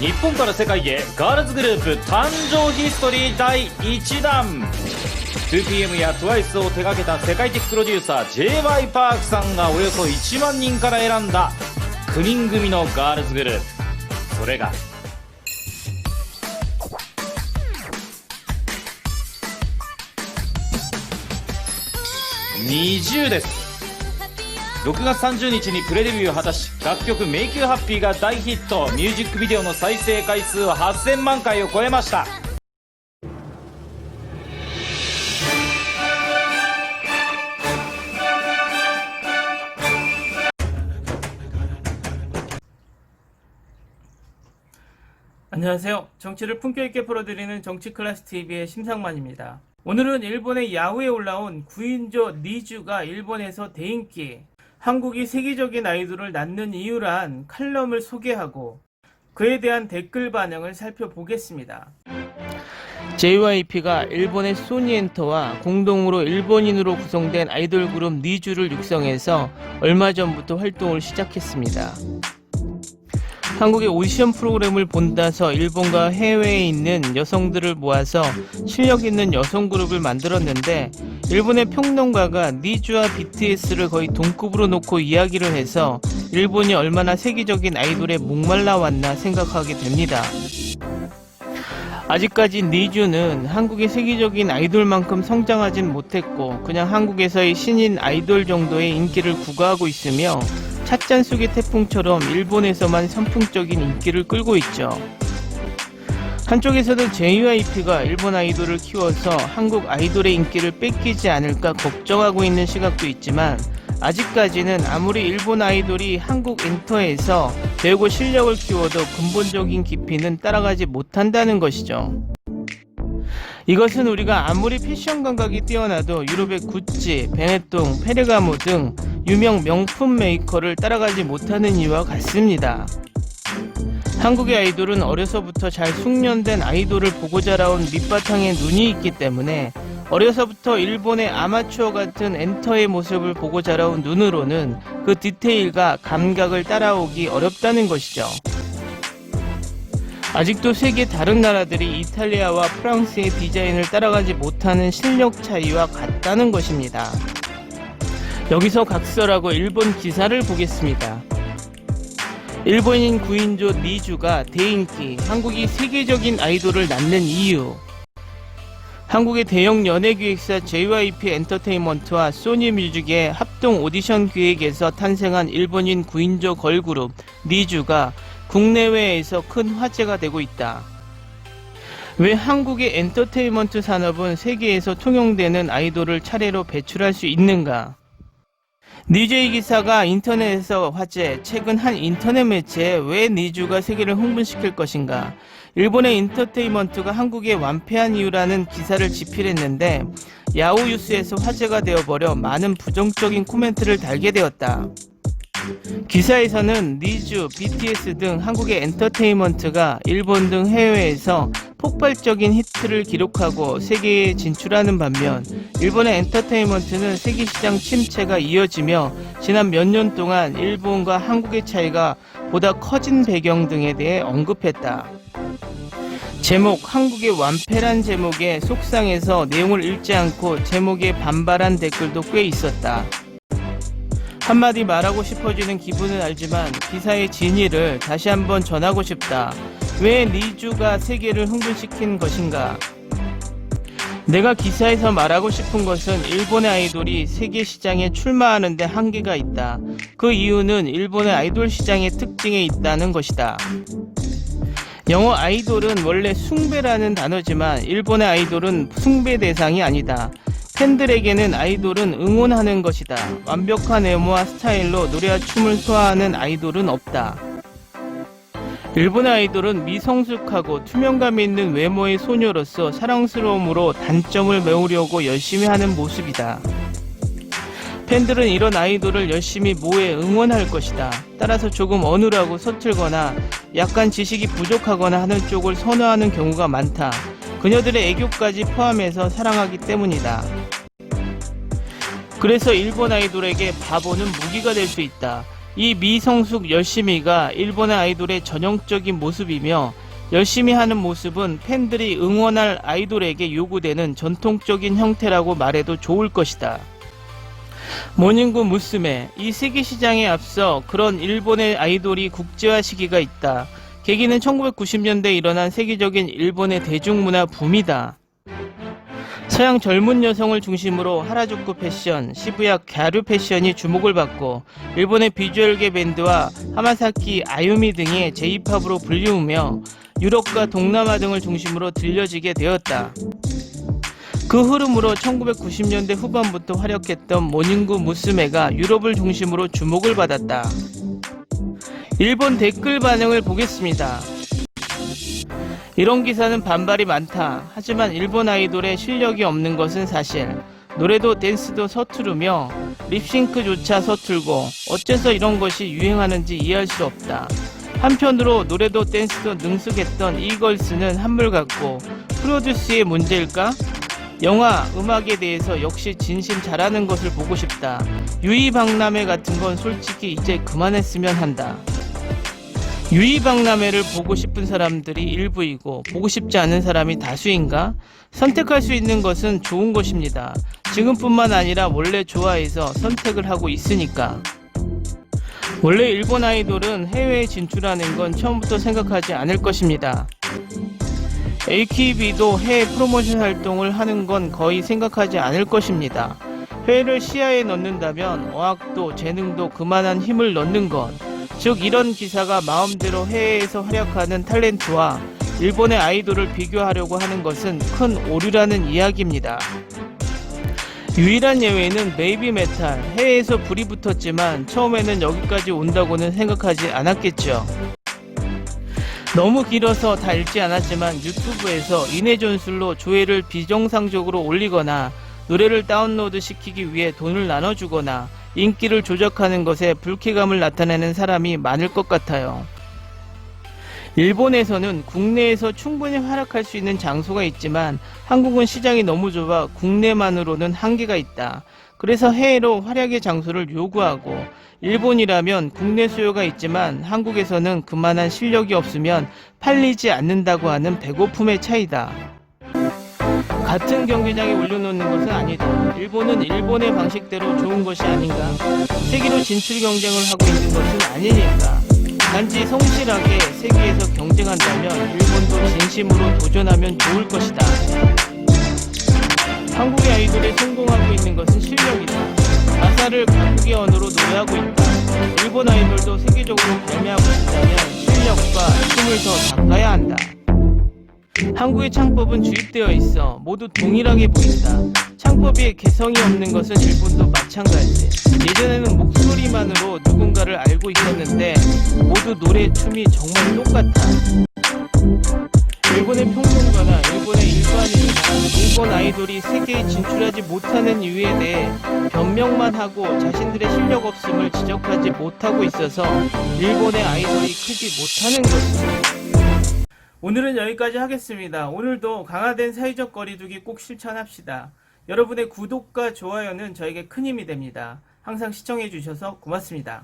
日本から世界へガールズグループ誕生ヒストリー第1弾 2PM や TWICE を手掛けた世界的プロデューサー J.Y. パークさんがおよそ1万人から選んだ9人組のガールズグループ、それがNiziU です。6月30日にプレデビューを果たし、楽曲 Make You Happy が大ヒット。ミュージックビデオの再生回数は8000万回を超えました。안녕하세요. 정치를 품격있게 풀어드리는 정치클래스TV의 심상만입니다. 오늘은 일본의 야후에 올라온 9인조 니즈가 일본에서 대인기, 한국이 세계적인 아이돌을 낳는 이유란 칼럼을 소개하고 그에 대한 댓글 반응을 살펴보겠습니다. JYP가 일본의 소니엔터와 공동으로 일본인으로 구성된 아이돌 그룹 니즈를 육성해서 얼마 전부터 활동을 시작했습니다. 한국의 오디션 프로그램을 본다서 일본과 해외에 있는 여성들을 모아서 실력 있는 여성 그룹을 만들었는데, 일본의 평론가가 니즈와 BTS를 거의 동급으로 놓고 이야기를 해서 일본이 얼마나 세계적인 아이돌에 목말라 왔나 생각하게 됩니다. 아직까지 니즈는 한국의 세계적인 아이돌만큼 성장하진 못했고 그냥 한국에서의 신인 아이돌 정도의 인기를 구가하고 있으며 찻잔 속의 태풍처럼 일본에서만 선풍적인 인기를 끌고 있죠. 한쪽에서는 JYP가 일본 아이돌을 키워서 한국 아이돌의 인기를 뺏기지 않을까 걱정하고 있는 시각도 있지만, 아직까지는 아무리 일본 아이돌이 한국 엔터에서 배우고 실력을 키워도 근본적인 깊이는 따라가지 못한다는 것이죠. 이것은 우리가 아무리 패션 감각이 뛰어나도 유럽의 구찌, 베네통, 페르가모 등 유명 명품 메이커를 따라가지 못하는 이유와 같습니다. 한국의 아이돌은 어려서부터 잘 숙련된 아이돌을 보고 자라온 밑바탕에 눈이 있기 때문에 어려서부터 일본의 아마추어 같은 엔터의 모습을 보고 자라온 눈으로는 그 디테일과 감각을 따라오기 어렵다는 것이죠. 아직도 세계 다른 나라들이 이탈리아와 프랑스의 디자인을 따라가지 못하는 실력 차이와 같다는 것입니다. 여기서 각설하고 일본 기사를 보겠습니다. 일본인 9인조 니즈가 대인기, 한국이 세계적인 아이돌을 낳는 이유. 한국의 대형 연예기획사 JYP 엔터테인먼트와 소니뮤직의 합동 오디션 기획에서 탄생한 일본인 9인조 걸그룹 니즈가 국내외에서 큰 화제가 되고 있다. 왜 한국의 엔터테인먼트 산업은 세계에서 통용되는 아이돌을 차례로 배출할 수 있는가? 니즈의 기사가 인터넷에서 화제, 최근 한 인터넷 매체에 왜 니즈가 세계를 흥분시킬 것인가? 일본의 엔터테인먼트가 한국에 완패한 이유라는 기사를 집필했는데 야후 뉴스에서 화제가 되어버려 많은 부정적인 코멘트를 달게 되었다. 기사에서는 니즈, BTS 등 한국의 엔터테인먼트가 일본 등 해외에서 폭발적인 히트를 기록하고 세계에 진출하는 반면 일본의 엔터테인먼트는 세계시장 침체가 이어지며 지난 몇 년 동안 일본과 한국의 차이가 보다 커진 배경 등에 대해 언급했다. 제목 한국의 완패란 제목에 속상해서 내용을 읽지 않고 제목에 반발한 댓글도 꽤 있었다. 한마디 말하고 싶어지는 기분은 알지만 기사의 진위를 다시 한번 전하고 싶다. 왜 니즈가 세계를 흥분시킨 것인가? 내가 기사에서 말하고 싶은 것은 일본의 아이돌이 세계 시장에 출마하는 데 한계가 있다. 그 이유는 일본의 아이돌 시장의 특징에 있다는 것이다. 영어 아이돌은 원래 숭배라는 단어지만 일본의 아이돌은 숭배 대상이 아니다. 팬들에게는 아이돌은 응원하는 것이다. 완벽한 외모와 스타일로 노래와 춤을 소화하는 아이돌은 없다. 일본의 아이돌은 미성숙하고 투명감 있는 외모의 소녀로서 사랑스러움으로 단점을 메우려고 열심히 하는 모습이다. 팬들은 이런 아이돌을 열심히 모해 응원할 것이다. 따라서 조금 어눌하고 서툴거나 약간 지식이 부족하거나 하는 쪽을 선호하는 경우가 많다. 그녀들의 애교까지 포함해서 사랑하기 때문이다. 그래서 일본 아이돌에게 바보는 무기가 될 수 있다. 이 미성숙 열심히가 일본의 아이돌의 전형적인 모습이며, 열심히 하는 모습은 팬들이 응원할 아이돌에게 요구되는 전통적인 형태라고 말해도 좋을 것이다. 모닝구 무스메, 이 세계시장에 앞서 그런 일본의 아이돌이 국제화 시기가 있다. 계기는 1990년대에 일어난 세계적인 일본의 대중문화 붐이다. 서양 젊은 여성을 중심으로 하라주쿠 패션, 시부야 갸루 패션이 주목을 받고 일본의 비주얼계 밴드와 하마사키 아유미 등의 J-팝으로 불리우며 유럽과 동남아 등을 중심으로 들려지게 되었다. 그 흐름으로 1990년대 후반부터 활약했던 모닝구 무스메가 유럽을 중심으로 주목을 받았다. 일본 댓글 반응을 보겠습니다. 이런 기사는 반발이 많다. 하지만 일본 아이돌의 실력이 없는 것은 사실. 노래도 댄스도 서투르며 립싱크조차 서툴고 어째서 이런 것이 유행하는지 이해할 수 없다. 한편으로 노래도 댄스도 능숙했던 이걸스는 한물 같고 프로듀스의 문제일까? 영화, 음악에 대해서 역시 진심 잘하는 것을 보고 싶다. 유이박람회 같은 건 솔직히 이제 그만했으면 한다. 유이박람회를 보고 싶은 사람들이 일부이고 보고 싶지 않은 사람이 다수인가? 선택할 수 있는 것은 좋은 것입니다. 지금뿐만 아니라 원래 좋아해서 선택을 하고 있으니까. 원래 일본 아이돌은 해외에 진출하는 건 처음부터 생각하지 않을 것입니다. AKB도 해외 프로모션 활동을 하는 건 거의 생각하지 않을 것입니다. 해외를 시야에 넣는다면 어학도 재능도 그만한 힘을 넣는 것, 즉 이런 기사가 마음대로 해외에서 활약하는 탤런트와 일본의 아이돌을 비교하려고 하는 것은 큰 오류라는 이야기입니다. 유일한 예외는 베이비메탈, 해외에서 불이 붙었지만 처음에는 여기까지 온다고는 생각하지 않았겠죠. 너무 길어서 다 읽지 않았지만 유튜브에서 인해 전술로 조회를 비정상적으로 올리거나 노래를 다운로드 시키기 위해 돈을 나눠주거나 인기를 조작하는 것에 불쾌감을 나타내는 사람이 많을 것 같아요. 일본에서는 국내에서 충분히 활약할 수 있는 장소가 있지만 한국은 시장이 너무 좁아 국내만으로는 한계가 있다. 그래서 해외로 활약의 장소를 요구하고, 일본이라면 국내 수요가 있지만 한국에서는 그만한 실력이 없으면 팔리지 않는다고 하는 배고픔의 차이다. 같은 경기장에 올려놓는 것은 아니다. 일본은 일본의 방식대로 좋은 것이 아닌가? 세계로 진출 경쟁을 하고 있는 것은 아니니까. 단지 성실하게 세계에서 경쟁한다면 일본도 진심으로 도전하면 좋을 것이다. 한국의 아이돌이 성공하고 있는 것은 실력이다. 가사를 각국의 언어로 노래하고 있다. 일본 아이돌도 세계적으로 발매하고 싶다면 실력과 힘을 더 닦아야 한다. 한국의 창법은 주입되어 있어 모두 동일하게 보인다. 창법이 개성이 없는 것은 일본도 마찬가지. 예전에는 목소리만으로 누군가를 알고 있었는데 모두 노래, 춤이 정말 똑같아. 일본의 평론가나 일본의 일반인이나 일본 아이돌이 세계에 진출하지 못하는 이유에 대해 변명만 하고 자신들의 실력 없음을 지적하지 못하고 있어서 일본의 아이돌이 크지 못하는 것입니다. 오늘은 여기까지 하겠습니다. 오늘도 강화된 사회적 거리두기 꼭 실천합시다. 여러분의 구독과 좋아요는 저에게 큰 힘이 됩니다. 항상 시청해 주셔서 고맙습니다.